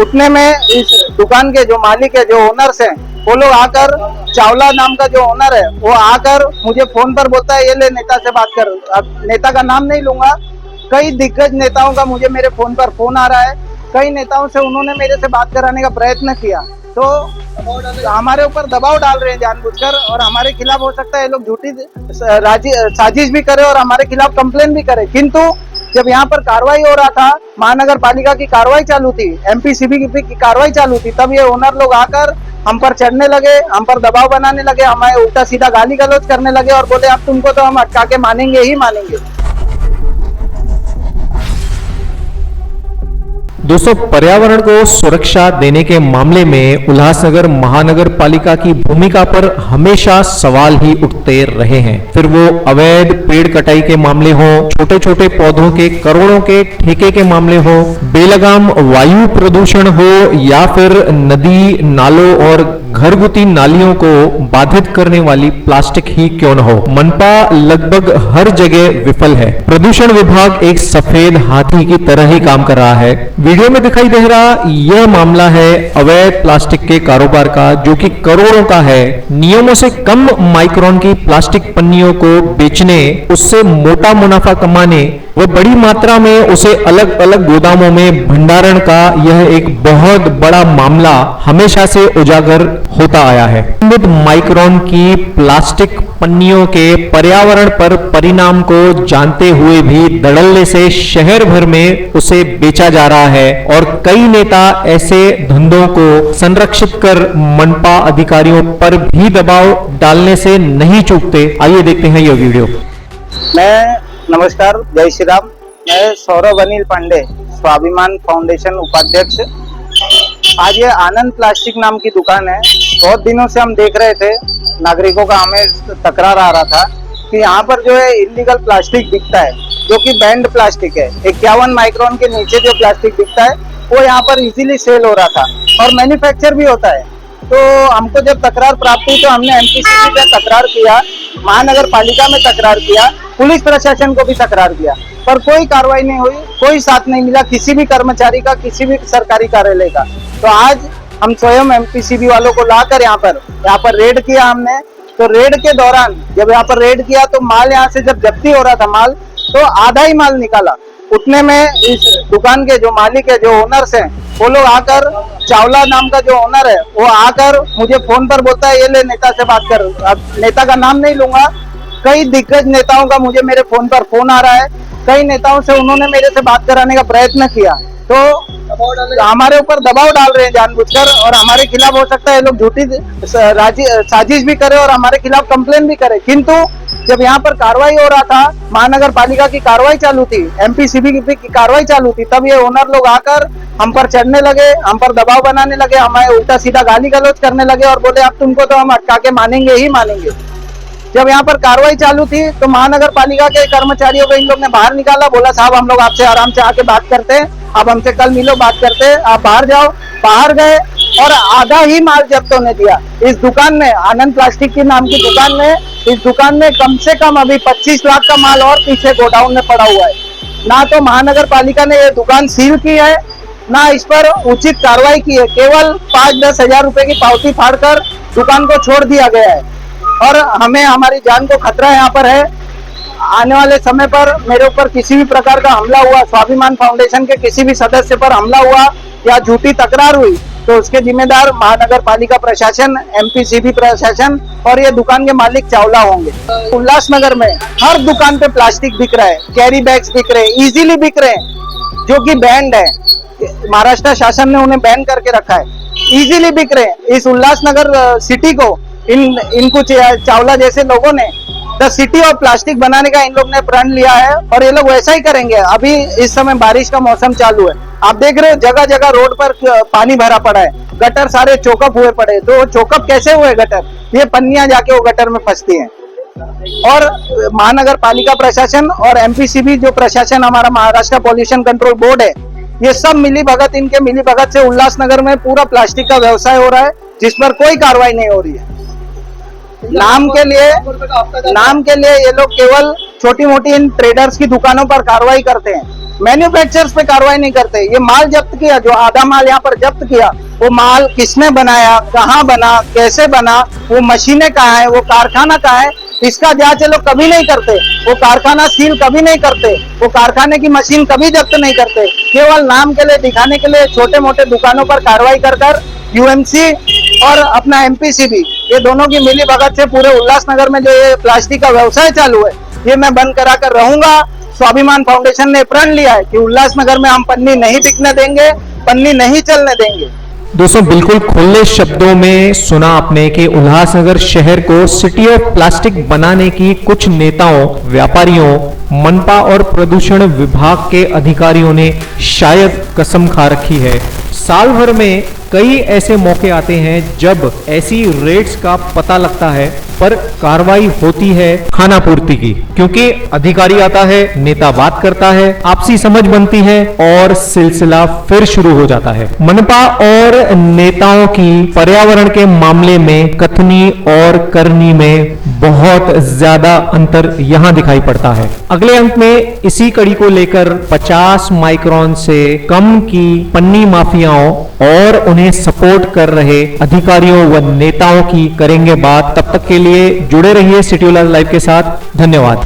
उतने में इस दुकान के जो मालिक है, जो ओनर्स हैं, वो लोग आकर, चावला नाम का जो ओनर है, वो आकर मुझे फोन पर बोलता है, ये ले नेता से बात कर। अब नेता का नाम नहीं लूंगा, कई दिग्गज नेताओं का मुझे मेरे फोन पर फोन आ रहा है। कई नेताओं से उन्होंने मेरे से बात कराने का प्रयत्न किया, तो हमारे ऊपर दबाव डाल रहे हैं जानबूझकर, और हमारे खिलाफ हो सकता है ये लोग झूठी साजिश भी करे और हमारे खिलाफ कंप्लेन भी करे। किंतु जब यहाँ पर कार्रवाई हो रहा था, महानगर पालिका की कार्रवाई चालू थी, एमपीसीबी की कार्रवाई चालू थी, तब ये ओनर लोग आकर हम पर चढ़ने लगे, हम पर दबाव बनाने लगे, हमें उल्टा सीधा गाली गलौज करने लगे और बोले अब तुमको तो हम अटका के मानेंगे ही मानेंगे। दोस्तों, पर्यावरण को सुरक्षा देने के मामले में उल्लासनगर महानगर पालिका की भूमिका पर हमेशा सवाल ही उठते रहे हैं। फिर वो अवैध पेड़ कटाई के मामले हो, छोटे छोटे पौधों के करोड़ों के ठेके के मामले हो, बेलगाम वायु प्रदूषण हो, या फिर नदी नालों और घरगुती नालियों को बाधित करने वाली प्लास्टिक ही क्यों न हो, मनपा लगभग हर जगह विफल है। प्रदूषण विभाग एक सफेद हाथी की तरह ही काम कर रहा है। वीडियो में दिखाई दे रहा यह मामला है अवैध प्लास्टिक के कारोबार का, जो कि करोड़ों का है। नियमों से कम माइक्रोन की प्लास्टिक पन्नियों को बेचने, उससे मोटा मुनाफा कमाने व बड़ी मात्रा में उसे अलग अलग गोदामों में भंडारण का यह एक बहुत बड़ा मामला हमेशा से उजागर होता आया है। माइक्रोन की प्लास्टिक पन्नियों के पर्यावरण पर परिणाम को जानते हुए भी धड़ल्ले से शहर भर में उसे बेचा जा रहा है, और कई नेता ऐसे धंधों को संरक्षित कर मनपा अधिकारियों पर भी दबाव डालने से नहीं चूकते। आइए देखते हैं यह वीडियो। नमस्कार, जय श्री राम। मैं सौरभ अनिल पांडे, स्वाभिमान फाउंडेशन उपाध्यक्ष। आज ये आनंद प्लास्टिक नाम की दुकान है। बहुत दिनों से हम देख रहे थे, नागरिकों का हमें तकरार आ रहा था कि यहाँ पर जो है इलीगल प्लास्टिक बिकता है, जो कि बैंड प्लास्टिक है। 51 माइक्रोन के नीचे जो प्लास्टिक बिकता है वो यहाँ पर इजीली सेल हो रहा था और मैन्युफैक्चर भी होता है। तो हमको जब तकरार प्राप्त हुई तो हमने एमपीसीबी पे तकरार किया, महानगर पालिका में तकरार किया, पुलिस प्रशासन को भी तकरार किया, पर कोई कार्रवाई नहीं हुई, कोई साथ नहीं मिला किसी भी कर्मचारी का, किसी भी सरकारी कार्यालय का। तो आज हम स्वयं एमपीसीबी वालों को लाकर यहाँ पर रेड किया हमने। तो रेड के दौरान जब यहाँ पर रेड किया तो माल यहाँ से जब जब्ती हो रहा था माल, तो आधा ही माल निकाला। उतने में इस दुकान के जो मालिक है, जो ओनर्स हैं, वो लोग आकर, चावला नाम का जो ओनर है, वो आकर मुझे फोन पर बोलता है, ये ले नेता से बात कर। अब नेता का नाम नहीं लूंगा, कई दिग्गज नेताओं का मुझे मेरे फोन पर फोन आ रहा है। कई नेताओं से उन्होंने मेरे से बात कराने का प्रयत्न किया, तो हमारे ऊपर दबाव डाल रहे हैं जानबूझकर, और हमारे खिलाफ हो सकता है ये लोग झूठी साजिश भी करे और हमारे खिलाफ कंप्लेन भी करे। किंतु जब यहाँ पर कार्रवाई हो रहा था, महानगर पालिका की कार्रवाई चालू थी, एमपीसीबी की कार्रवाई चालू थी, तब ये ओनर लोग आकर हम पर चढ़ने लगे, हम पर दबाव बनाने लगे, हमें उल्टा सीधा गाली गलौज करने लगे और बोले अब तुमको तो हम अटका के मानेंगे ही मानेंगे। जब यहाँ पर कार्रवाई चालू थी तो महानगर पालिका के कर्मचारियों को इन लोग ने बाहर निकाला, बोला साहब हम लोग आपसे आराम से आके बात करते हैं, आप हमसे कल मिलो, बात करते हैं, आप बाहर जाओ। बाहर गए और आधा ही माल जब्त होने दिया। इस दुकान में, आनंद प्लास्टिक की नाम की दुकान में, इस दुकान में कम से कम अभी 25 लाख का माल और पीछे गोडाउन में पड़ा हुआ है। ना तो महानगर पालिका ने ये दुकान सील की है, ना इस पर उचित कार्रवाई की है। केवल 5-10 हजार रुपए की पावती फाड़कर दुकान को छोड़ दिया गया है, और हमें हमारी जान को खतरा यहाँ पर है। आने वाले समय पर मेरे ऊपर किसी भी प्रकार का हमला हुआ, स्वाभिमान फाउंडेशन के किसी भी सदस्य पर हमला हुआ या झूठी तकरार हुई, तो उसके जिम्मेदार महानगर पालिका प्रशासन, एमपीसीबी प्रशासन और ये दुकान के मालिक चावला होंगे। उल्लासनगर में हर दुकान पे प्लास्टिक बिक रहा है, कैरी बैग्स बिक रहे हैं, इजीली बिक रहे हैं, जो कि बैंड है। महाराष्ट्र शासन ने उन्हें बैन करके रखा है, इजीली बिक रहे हैं। इस उल्लासनगर सिटी को इनको चावला जैसे लोगों ने द सिटी ऑफ प्लास्टिक बनाने का इन लोग ने प्रण लिया है, और ये लोग वैसा ही करेंगे। अभी इस समय बारिश का मौसम चालू है, आप देख रहे हो जगह जगह रोड पर पानी भरा पड़ा है, गटर सारे चोकअप हुए पड़े। तो चोकअप कैसे हुए गटर? ये पन्नियां जाके वो गटर में फंसती हैं। और महानगर पालिका प्रशासन और एमपीसीबी जो प्रशासन, हमारा महाराष्ट्र पॉल्यूशन कंट्रोल बोर्ड है, ये सब मिलीभगत, इनके मिलीभगत से उल्लासनगर में पूरा प्लास्टिक का व्यवसाय हो रहा है, जिस पर कोई कार्रवाई नहीं हो रही है। नाम के लिए ये लोग केवल छोटी मोटी इन ट्रेडर्स की दुकानों पर कार्रवाई करते हैं, मैन्युफैक्चरर्स पे कार्रवाई नहीं करते। ये माल जब्त किया, जो आधा माल यहाँ पर जब्त किया, वो माल किसने बनाया, कहाँ बना, कैसे बना, वो मशीनें कहाँ है, वो कारखाना कहाँ है, इसका जांच ये लोग कभी नहीं करते। वो कारखाना सील कभी नहीं करते, वो कारखाने की मशीन कभी जब्त नहीं करते। केवल नाम के लिए, दिखाने के लिए छोटे मोटे दुकानों पर कार्रवाई कर यूएमसी और अपना एमपीसीबी, ये दोनों की मिली भगत से पूरे उल्लासनगर में जो ये प्लास्टिक का व्यवसाय चालू है, ये मैं बंद करा कर रहूंगा। स्वाभिमान फाउंडेशन ने प्रण लिया है कि उल्लासनगर में हम पन्नी नहीं बिकने देंगे, पन्नी नहीं चलने देंगे। दोस्तों, बिल्कुल खुले शब्दों में सुना आपने कि उल्लासनगर शहर को सिटी ऑफ प्लास्टिक बनाने की कुछ नेताओं, व्यापारियों, मनपा और प्रदूषण विभाग के अधिकारियों ने शायद कसम खा रखी है। साल भर में कई ऐसे मौके आते हैं जब ऐसी रेट्स का पता लगता है, पर कार्रवाई होती है खानापूर्ति की, क्योंकि अधिकारी आता है, नेता बात करता है, आपसी समझ बनती है और सिलसिला फिर शुरू हो जाता है। मनपा और नेताओं की पर्यावरण के मामले में कथनी और करनी में बहुत ज्यादा अंतर यहां दिखाई पड़ता है। अगले अंक में इसी कड़ी को लेकर 50 माइक्रोन से कम की पन्नी माफियाओं और उन्हें सपोर्ट कर रहे अधिकारियों व नेताओं की करेंगे बात। तब तक के लिए जुड़े रहिए सिटी लाइव के साथ। धन्यवाद।